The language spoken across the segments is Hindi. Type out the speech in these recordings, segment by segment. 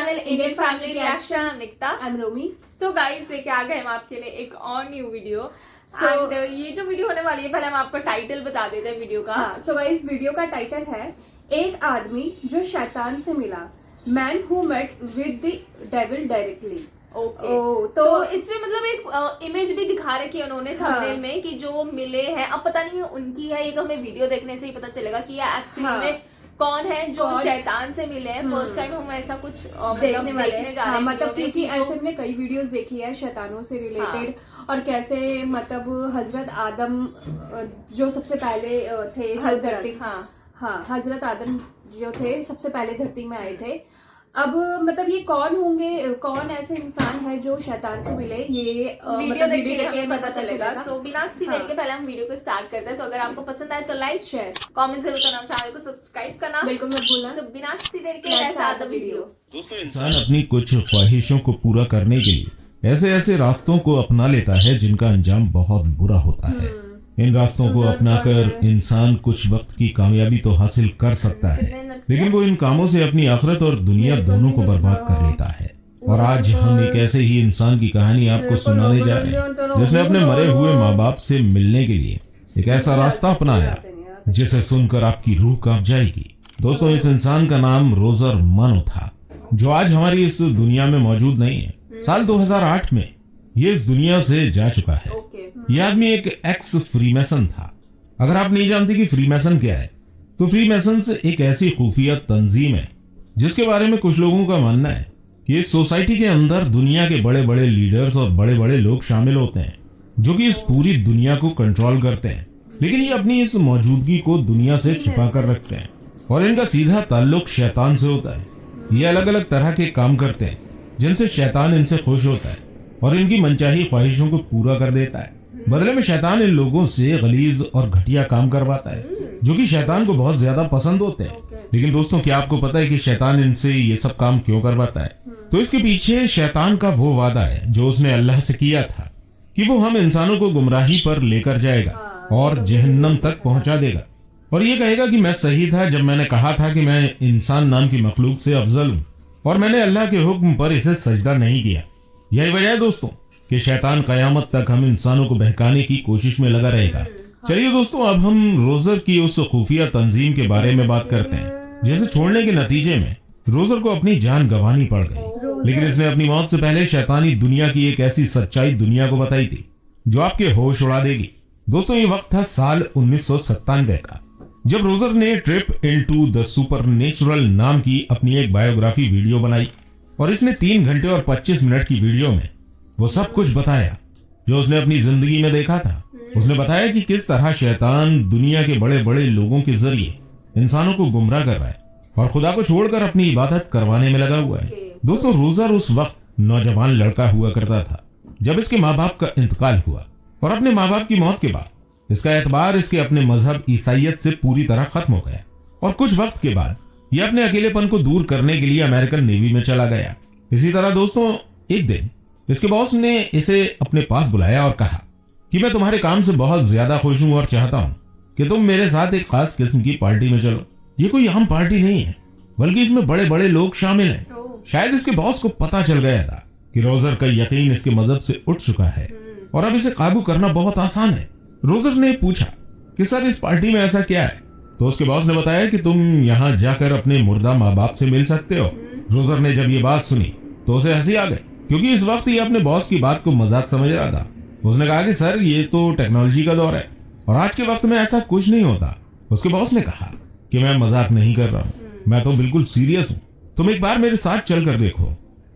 Channel Indian family reaction. Nikita, I am Romi. So guys लेके आ गए हम आपके लिए एक और न्यू वीडियो। ये जो वीडियो होने वाली है, पहले हम आपको टाइटल बता देते हैं वीडियो का। सो गाइस वीडियो का टाइटल है एक आदमी जो शैतान से मिला, man who met with the devil directly. तो इसमें मतलब एक इमेज भी दिखा रखी है उन्होंने थंबनेल में कि जो मिले हैं, अब पता नहीं उनकी है, ये तो हमें वीडियो देखने से ही पता चलेगा कि ये एक्चुअली में कौन है जो शैतान से मिले हैं। फर्स्ट टाइम हम ऐसा कुछ देखने जा रहे हैं। मतलब क्योंकि ऐसे हमने कई वीडियोस देखी है शैतानों से रिलेटेड, और कैसे मतलब हजरत आदम जो सबसे पहले थे, हजरत आदम जो थे सबसे पहले धरती में आए थे। अब मतलब ये कौन होंगे, कौन ऐसे इंसान है जो शैतान से मिले, ये वीडियो देख के पता चलेगा। सो बिना किसी देरी के पहले हम वीडियो को स्टार्ट करते हैं। तो अगर आपको पसंद आए तो लाइक शेयर कमेंट जरूर करना, चैनल को सब्सक्राइब करना बिल्कुल मत भूलना। सो बिना किसी देरी के लेट्स स्टार्ट द वीडियो। दोस्तों, इंसान अपनी कुछ ख्वाहिशों को पूरा करने के लिए ऐसे ऐसे रास्तों को अपना लेता है जिनका अंजाम बहुत बुरा होता है। इन रास्तों को अपनाकर इंसान कुछ वक्त की कामयाबी तो हासिल कर सकता है, लेकिन वो इन कामों से अपनी आखिरत और दुनिया दोनों को बर्बाद कर लेता है। और आज हम एक ऐसे ही इंसान की कहानी आपको सुनाने जा रहे हैं जिसने अपने मरे हुए माँ बाप से मिलने के लिए एक ऐसा रास्ता अपनाया जिसे सुनकर आपकी रूह कांप जाएगी। दोस्तों, इस इंसान का नाम रोजर मानो था, जो आज हमारी इस दुनिया में मौजूद नहीं है। साल 2008 में ये इस दुनिया से जा चुका है। यह आदमी एक एक्स फ्रीमेसन था। अगर आप नहीं जानते कि फ्रीमेसन क्या है, तो फ्रीमेसन्स एक ऐसी खुफिया तंजीम है जिसके बारे में कुछ लोगों का मानना है कि इस सोसाइटी के अंदर दुनिया के बड़े बड़े लीडर्स और बड़े बड़े लोग शामिल होते हैं जो कि इस पूरी दुनिया को कंट्रोल करते हैं, लेकिन ये अपनी इस मौजूदगी को दुनिया से छुपा कर रखते हैं और इनका सीधा ताल्लुक शैतान से होता है। ये अलग अलग तरह के काम करते हैं जिनसे शैतान इनसे खुश होता है और इनकी मनचाही ख्वाहिशों को पूरा कर देता है। बदले में शैतान इन लोगों से गलीज और घटिया काम करवाता है जो कि शैतान को बहुत ज्यादा पसंद होते हैं। लेकिन दोस्तों, क्या आपको पता है कि शैतान इनसे ये सब काम क्यों करवाता है? तो इसके पीछे शैतान का वो वादा है जो उसने अल्लाह से किया था कि वो हम इंसानों को गुमराही पर लेकर जाएगा और जहन्नम तक पहुंचा देगा, और ये कहेगा कि मैं सही था जब मैंने कहा था कि मैं इंसान नाम की मखलूक से अफजल हूँ और मैंने अल्लाह के हुक्म पर इसे सजदा नहीं किया। यही वजह है दोस्तों कि शैतान कयामत तक हम इंसानों को बहकाने की कोशिश में लगा रहेगा। चलिए दोस्तों, अब हम रोजर की उस खुफिया तंजीम के बारे में बात करते हैं जिसे छोड़ने के नतीजे में रोजर को अपनी जान गंवानी पड़ गई, लेकिन इसने अपनी मौत से पहले शैतानी दुनिया की एक ऐसी सच्चाई दुनिया को बताई थी जो आपके होश उड़ा देगी। दोस्तों, ये वक्त था साल 1997 का, जब रोजर ने ट्रिप इनटू द सुपरनेचुरल नाम की अपनी एक बायोग्राफी वीडियो बनाई और इसने 3 घंटे और 25 मिनट की वीडियो में वो सब कुछ बताया जो उसने अपनी जिंदगी में देखा था। उसने बताया कि किस तरह शैतान दुनिया के बड़े बड़े लोगों के जरिए इंसानों को गुमराह कर रहा है और खुदा को छोड़कर अपनी इबादत करवाने में लगा हुआ है। दोस्तों, रोजर उस वक्त नौजवान लड़का हुआ करता था जब इसके माँ बाप का इंतकाल हुआ, और अपने माँ बाप की मौत के बाद इसका एतबार इसके अपने मजहब ईसाइयत से पूरी तरह खत्म हो गया और कुछ वक्त के बाद यह अपने अकेलेपन को दूर करने के लिए अमेरिकन नेवी में चला गया। इसी तरह दोस्तों, एक दिन इसके बॉस ने इसे अपने पास बुलाया और कहा कि मैं तुम्हारे काम से बहुत ज्यादा खुश हूं और चाहता हूं कि तुम मेरे साथ एक खास किस्म की पार्टी में चलो। ये कोई आम पार्टी नहीं है, बल्कि इसमें बड़े बड़े लोग शामिल हैं। शायद इसके बॉस को पता चल गया था कि रोजर का यकीन इसके मजहब से उठ चुका है और अब इसे काबू करना बहुत आसान है। रोजर ने पूछा कि सर, इस पार्टी में ऐसा क्या है? तो उसके बॉस ने बताया कि तुम यहाँ जाकर अपने मुर्दा माँ बाप से मिल सकते हो। रोजर ने जब ये बात सुनी तो उसे हंसी आ गई, क्योंकि इस वक्त ये अपने बॉस की बात को मजाक समझ रहा था। उसने कहा कि सर, ये तो टेक्नोलॉजी का दौर है और आज के वक्त में ऐसा कुछ नहीं होता। उसके बॉस ने कहा कि मैं मजाक नहीं कर रहा हूँ, मैं तो बिल्कुल सीरियस हूँ। तुम एक बार मेरे साथ चल कर देखो,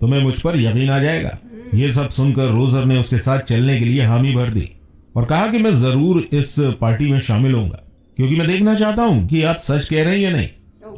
तुम्हें मुझ पर यकीन आ जाएगा। ये सब सुनकर रोजर ने उसके साथ चलने के लिए हामी भर दी और कहा कि मैं जरूर इस पार्टी में शामिल होऊंगा, क्योंकि मैं देखना चाहता हूँ कि आप सच कह रहे हैं या नहीं।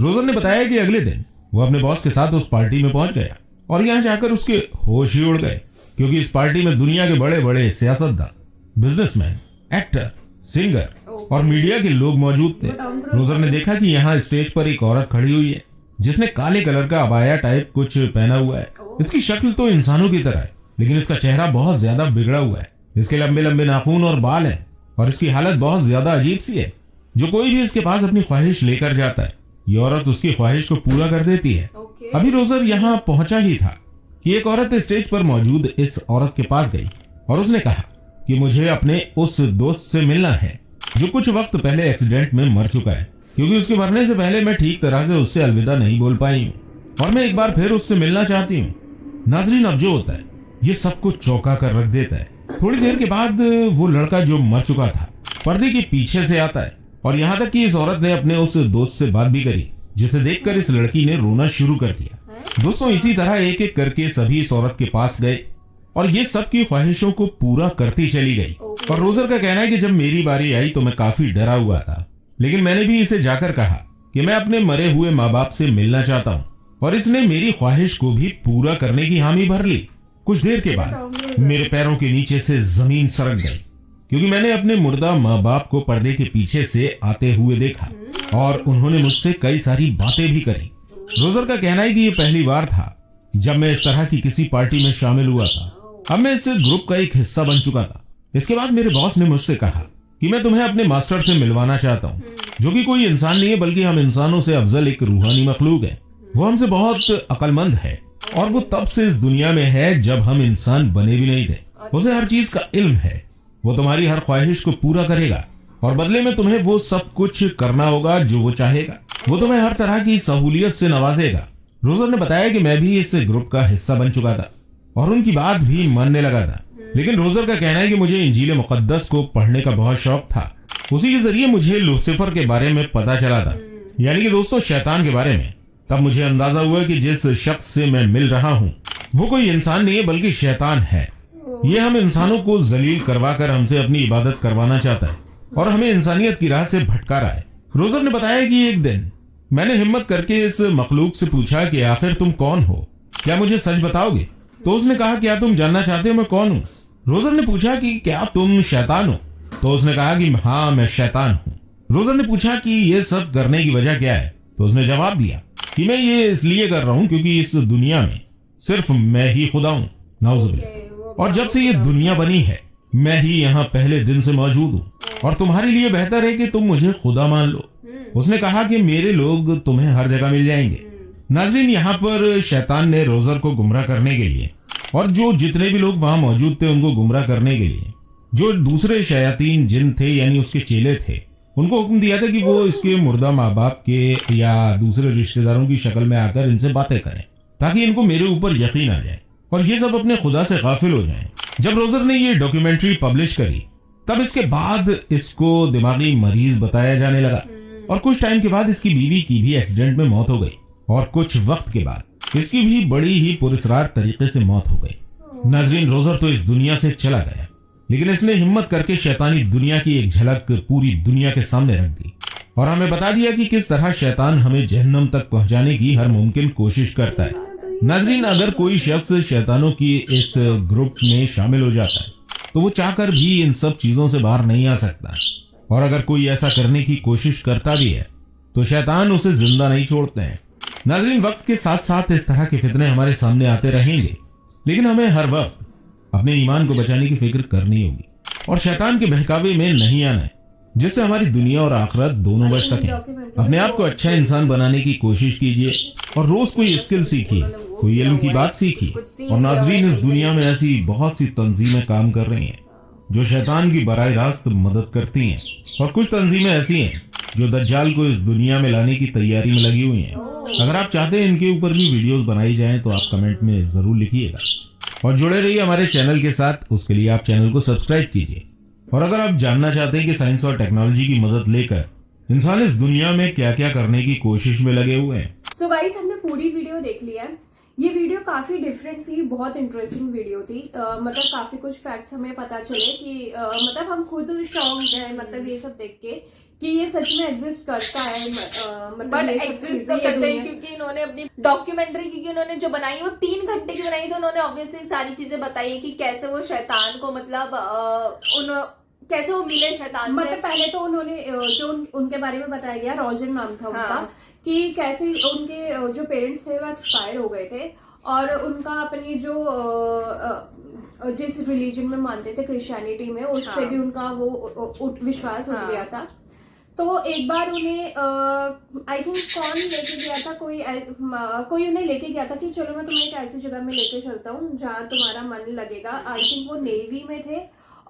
रोजर ने बताया कि अगले दिन वो अपने बॉस के साथ उस पार्टी में पहुंच गया और यहाँ जाकर उसके होश ही उड़ गए, क्योंकि इस पार्टी में दुनिया के बड़े बड़े सियासतदान, बिजनेसमैन, एक्टर, सिंगर और मीडिया के लोग मौजूद थे। रोजर ने देखा कि यहाँ स्टेज पर एक औरत खड़ी हुई है जिसने काले कलर का अबाया टाइप कुछ पहना हुआ है। इसकी शक्ल तो इंसानों की तरह है, लेकिन इसका चेहरा बहुत ज्यादा बिगड़ा हुआ है। इसके लंबे लंबे नाखून और बाल हैं और इसकी हालत बहुत ज्यादा अजीब सी है। जो कोई भी इसके पास अपनी ख्वाहिश लेकर जाता है, ये औरत उसकी ख्वाहिश को पूरा कर देती है। अभी रोजर यहाँ पहुंचा ही था कि एक औरत स्टेज पर मौजूद इस औरत के पास गई और उसने कहा कि मुझे अपने उस दोस्त से मिलना है जो कुछ वक्त पहले एक्सीडेंट में मर चुका है, क्योंकि उसके मरने से पहले मैं ठीक तरह से उससे अलविदा नहीं बोल पाई हूँ और मैं एक बार फिर उससे मिलना चाहती हूँ। नाजरीन, अब जो होता है ये सबको चौंका कर रख देता है। थोड़ी देर के बाद वो लड़का जो मर चुका था पर्दे के पीछे से आता है और यहाँ तक कि इस औरत ने अपने उस दोस्त से बात भी करी, जिसे देखकर इस लड़की ने रोना शुरू कर दिया। दोस्तों, इसी तरह एक एक करके सभी इस औरत के पास गए और ये सबकी ख्वाहिशों को पूरा करती चली गई। और रोजर का कहना है कि जब मेरी बारी आई तो मैं काफी डरा हुआ था, लेकिन मैंने भी इसे जाकर कहा कि मैं अपने मरे हुए माँ बाप से मिलना चाहता हूँ और इसने मेरी ख्वाहिश को भी पूरा करने की हामी भर ली। कुछ देर के बाद मेरे पैरों के नीचे से जमीन सरक गई, क्योंकि मैंने अपने मुर्दा माँ बाप को पर्दे के पीछे से आते हुए देखा और उन्होंने मुझसे कई सारी बातें भी करी। रोजर का कहना है कि ये पहली बार था जब मैं इस तरह की किसी पार्टी में शामिल हुआ था। अब मैं इस ग्रुप का एक हिस्सा बन चुका था। इसके बाद मेरे बॉस ने मुझसे कहा कि मैं तुम्हें अपने मास्टर से मिलवाना चाहता हूँ, जो कि कोई इंसान नहीं है बल्कि हम इंसानों से अफजल एक रूहानी मखलूक है। वो हमसे बहुत अक्लमंद है और वो तब से इस दुनिया में है जब हम इंसान बने भी नहीं थे। उसे हर चीज का इल्म है। वो तुम्हारी हर ख्वाहिश को पूरा करेगा और बदले में तुम्हें वो सब कुछ करना होगा जो वो चाहेगा। वो तुम्हें हर तरह की सहूलियत से नवाजेगा। रोजर ने बताया कि मैं भी इस ग्रुप का हिस्सा बन चुका था और उनकी बात भी मानने लगा था, लेकिन रोजर का कहना है कि मुझे इंजील मुकद्दस को पढ़ने का बहुत शौक था। उसी के जरिए मुझे लूसीफर के बारे में पता चला था, यानी कि दोस्तों शैतान के बारे में। तब मुझे अंदाजा हुआ कि जिस शख्स से मैं मिल रहा हूँ वो कोई इंसान नहीं है बल्कि शैतान है। ये हम इंसानों को जलील करवा कर हमसे अपनी इबादत करवाना चाहता है और हमें इंसानियत की राह से भटका रहा है। रोजर ने बताया कि एक दिन मैंने हिम्मत करके इस मखलूक से पूछा कि आखिर तुम कौन हो, क्या मुझे सच बताओगे? तो उसने कहा क्या तुम जानना चाहते हो मैं कौन हूँ? रोजर ने पूछा कि क्या तुम शैतान हो? तो उसने कहा कि हाँ मैं शैतान हूँ। रोजर ने पूछा कि ये सब करने की वजह क्या है? तो उसने जवाब दिया कि मैं ये इसलिए कर रहा हूँ क्योंकि इस दुनिया में सिर्फ मैं ही खुदा हूँ, नाउजुबिल्लाह। और जब से ये दुनिया बनी है मैं ही यहाँ पहले दिन से मौजूद हूँ और तुम्हारे लिए बेहतर है कि तुम मुझे खुदा मान लो। उसने कहा कि मेरे लोग तुम्हें हर जगह मिल जाएंगे। नाज़रीन, यहाँ पर शैतान ने रोजर को गुमराह करने के लिए और जो जितने भी लोग वहां मौजूद थे उनको गुमराह करने के लिए जो दूसरे शयातीन जिन थे यानी उसके चेले थे, उनको हुक्म दिया था कि वो इसके मुर्दा माँ बाप के या दूसरे रिश्तेदारों की शक्ल में आकर इनसे बातें करें ताकि इनको मेरे ऊपर यकीन आ जाए और ये सब अपने खुदा से गाफिल हो जाएं। जब रोजर ने ये डॉक्यूमेंट्री पब्लिश करी तब इसके बाद इसको दिमागी मरीज बताया जाने लगा और कुछ टाइम के बाद इसकी बीवी की भी एक्सीडेंट में मौत हो गई और कुछ वक्त के बाद इसकी भी बड़ी ही पुरस्कार तरीके से मौत हो गई। नाज़रीन, रोजर तो इस दुनिया से चला गया, लेकिन इसने हिम्मत करके शैतानी दुनिया की एक झलक पूरी दुनिया के सामने रख दी और हमें बता दिया कि किस तरह शैतान हमें जहन्नम तक पहुंचाने की हर मुमकिन कोशिश करता है। नाज़रीन, अगर कोई शख्स शैतानों की इस ग्रुप में शामिल हो जाता है तो वो चाहकर भी इन सब चीजों से बाहर नहीं आ सकता और अगर कोई ऐसा करने की कोशिश करता भी है तो शैतान उसे जिंदा नहीं छोड़ते हैं। नाज़रीन, वक्त के साथ साथ इस तरह के फितने हमारे सामने आते रहेंगे, लेकिन हमें हर वक्त अपने ईमान को बचाने की फिक्र करनी होगी और शैतान के बहकावे में नहीं आना है, जिससे हमारी दुनिया और आखिरत दोनों बच सकें। अपने आप को अच्छा इंसान बनाने की कोशिश कीजिए और रोज कोई स्किल सीखिए, कोई इल्म की बात सीखिए। और नाज़रीन, इस दुनिया में ऐसी बहुत सी तंजीमें काम कर रही हैं जो शैतान की बराह रास्त मदद करती हैं और कुछ तंजीमें ऐसी हैं जो दज्जाल को इस दुनिया में लाने की तैयारी में लगी हुई हैं। अगर आप चाहते हैं इनके ऊपर भी वीडियोस बनाई जाएं तो आप कमेंट में जरूर लिखिएगा और जुड़े रहिए हमारे चैनल के साथ। उसके लिए आप चैनल को सब्सक्राइब कीजिए और अगर आप जानना चाहते हैं कि साइंस और टेक्नोलॉजी की मदद लेकर इंसान इस दुनिया में क्या क्या करने की कोशिश में लगे हुए हैं। सो गाइस, हमने पूरी वीडियो देख लिया है। ये वीडियो काफी डिफरेंट थी, बहुत इंटरेस्टिंग वीडियो थी। मतलब काफी कुछ फैक्ट्स हमें पता चले कि मतलब हम खुद शॉक्ड हैं मतलब ये सब देख के कि ये सच में एग्जिस्ट करता है। बट एग्जिस्ट तो करते हैं क्योंकि इन्होंने अपनी डॉक्यूमेंट्री क्योंकि उन्होंने जो बनाई वो 3 घंटे की बनाई, तो उन्होंने ऑब्वियसली सारी चीजें बताई कि कैसे वो शैतान को मतलब कैसे वो मिले शैतान से। मतलब पहले तो उन्होंने जो उनके बारे में बताया गया, रोजर नाम था उनका, कि कैसे उनके जो पेरेंट्स थे वो एक्सपायर हो गए थे और उनका अपनी जो जिस रिलीजन में मानते थे क्रिश्चियनिटी में, उससे भी उनका वो विश्वास उठ गया था। तो एक बार उन्हें आई थिंक कौन लेके गया था, कोई उन्हें लेके गया था कि चलो मैं तुम्हें एक ऐसी जगह में लेके चलता हूँ जहाँ तुम्हारा मन लगेगा। आई थिंक वो नेवी में थे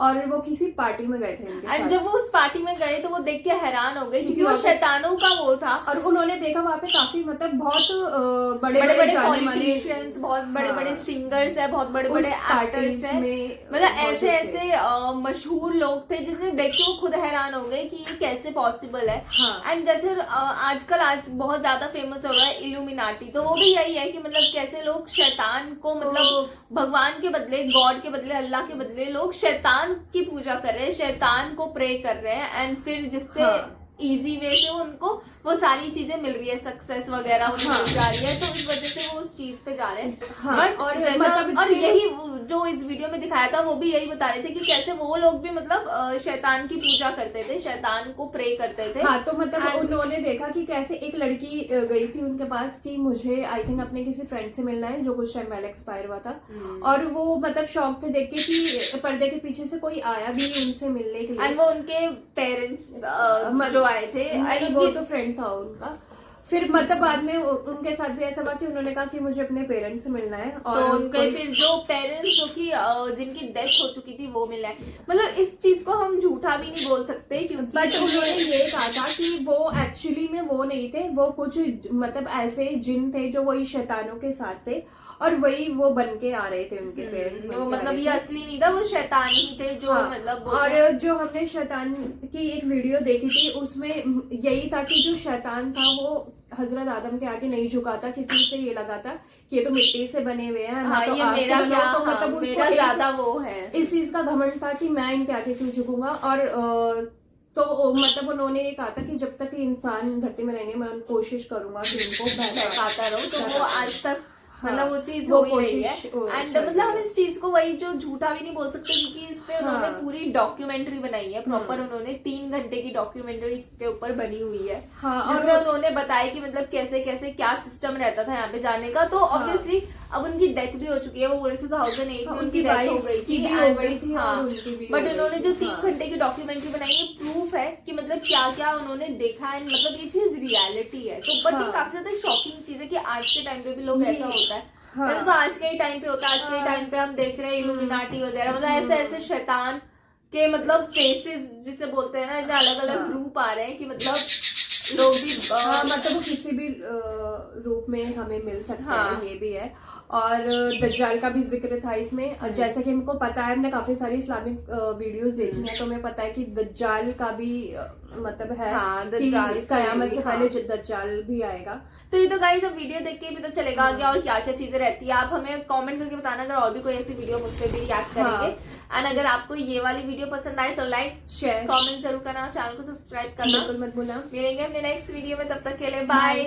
और वो किसी पार्टी में गए थे उनके साथ। जब वो उस पार्टी में गए तो वो देख के हैरान हो गए क्योंकि वो शैतानों का वो था, और उन्होंने देखा वहाँ पे काफी मतलब बहुत बड़े बड़े बड़े पॉलिटिशियंस, बहुत बड़े बड़े सिंगर्स है, बहुत बड़े बड़े एक्टर्स है, मतलब ऐसे ऐसे मशहूर लोग थे जिसने देख के वो खुद हैरान हो गए कि ये कैसे पॉसिबल है। एंड जैसे आजकल आज बहुत ज्यादा फेमस हो रहा है इल्यूमिनाटी, तो वो भी यही है कि मतलब कैसे लोग शैतान को, मतलब भगवान के बदले, गॉड के बदले, अल्लाह के बदले लोग शैतान की पूजा कर रहे हैं, शैतान को प्रे कर रहे हैं, एंड फिर जिससे इजी वे से उनको वो सारी चीजें मिल रही है, सक्सेस वगैरह उनको मिल जा रही है, तो इस वजह से वो उस चीज पे जा रहे हैं। बट और मतलब और यही जो इस वीडियो में दिखाया था वो भी यही बता रहे थे कि कैसे वो लोग भी मतलब शैतान की पूजा करते थे, शैतान को प्रे करते थे। हाँ, तो मतलब उन्होंने देखा कि कैसे एक लड़की गई थी उनके पास कि मुझे आई थिंक अपने किसी फ्रेंड से मिलना है जो कुछ टाइम पहले एक्सपायर हुआ था, और वो मतलब शौक थे देख के कि पर्दे के पीछे से कोई आया भी उनसे मिलने के लिए, एंड वो उनके पेरेंट्स जो आए थे, वो तो फ्रेंड था उनका। फिर मतलब बाद में उनके साथ भी ऐसा हुआ कि उन्होंने कहा कि मुझे अपने पेरेंट्स से मिलना है, और तो उनके फिर जो पेरेंट्स जो कि जिनकी डेथ हो चुकी थी वो मिला है। मतलब इस चीज को हम झूठा भी नहीं बोल सकते क्योंकि बट उन्होंने ये कहा था कि वो एक्चुअली में वो नहीं थे, वो कुछ मतलब ऐसे जिन थे जो वही शैतानों के साथ थे और वही वो बन के आ रहे थे उनके पेरेंट्स। मतलब ये असली नहीं था, वो शैतान ही थे जो मतलब। और जो हमने शैतान की एक वीडियो देखी थी उसमें यही था कि जो शैतान था वो हजरत आदम के आगे नहीं झुका था क्योंकि उसे ये लगा था कि ये तो मिट्टी से बने हुए हैं, तो ये मेरा क्या, तो मतलब मेरा ज्यादा वो है, इस चीज का घमंड था कि मैं इनके आगे क्यों झुकूंगा। और तो मतलब उन्होंने ये कहा था कि जब तक इंसान धरती में रहेंगे मैं कोशिश करूंगा कि इनको बहकाता रहूं, तो वो आज तक मतलब वो चीज हो ही रही है। एंड मतलब हम इस चीज को वही जो झूठा भी नहीं बोल सकते क्योंकि इस पे उन्होंने पूरी डॉक्यूमेंट्री बनाई है, प्रॉपर उन्होंने 3 घंटे की डॉक्यूमेंट्री इस पे ऊपर बनी हुई है, जिसमें उन्होंने बताया कि मतलब कैसे कैसे क्या सिस्टम रहता था यहाँ पे जाने का। तो ऑब्वियसली अब उनकी डेथ भी हो चुकी है, वो बोले 2008 में उनकी डेथ हो गई थी। बट उन्होंने जो 3 घंटे की डॉक्यूमेंट्री बनाई है प्रूफ है कि मतलब क्या क्या उन्होंने देखा है, मतलब ये चीज रियलिटी है। तो बट ये काफी ज्यादा शॉकिंग चीज है कि आज के टाइम पे भी लोग ऐसा होता है। तो आज के ही टाइम पे होता है, आज के ही टाइम पे हम देख रहे हैं इल्यूमिनाटी वगैरह, मतलब ऐसे ऐसे शैतान के मतलब फेसेस जिसे बोलते हैं ना, इतने अलग अलग रूप आ रहे हैं कि मतलब लोग भी मतलब वो किसी भी रूप में हमें मिल सकता है, ये भी है। और दज्जाल का भी जिक्र था इसमें, जैसा कि हमको पता है, हमने काफी सारी इस्लामिक वीडियोस देखी हैं, तो हमें पता है कि दज्जाल का भी मतलब है कि कयामत से पहले दज्जाल भी आएगा। तो ये तो गाइस अब वीडियो देख के ही पता चलेगा आगे और क्या क्या चीजें रहती है। आप हमें कमेंट करके बताना अगर और भी कोई ऐसी वीडियो मुझ पर भी रिएक्ट करेंगे। एंड अगर आपको ये वाली वीडियो पसंद आए तो लाइक शेयर कमेंट जरूर करना, चैनल को सब्सक्राइब करना बिल्कुल मत भूलना। मिलेंगे अपने नेक्स्ट वीडियो में, तब तक के लिए बाय।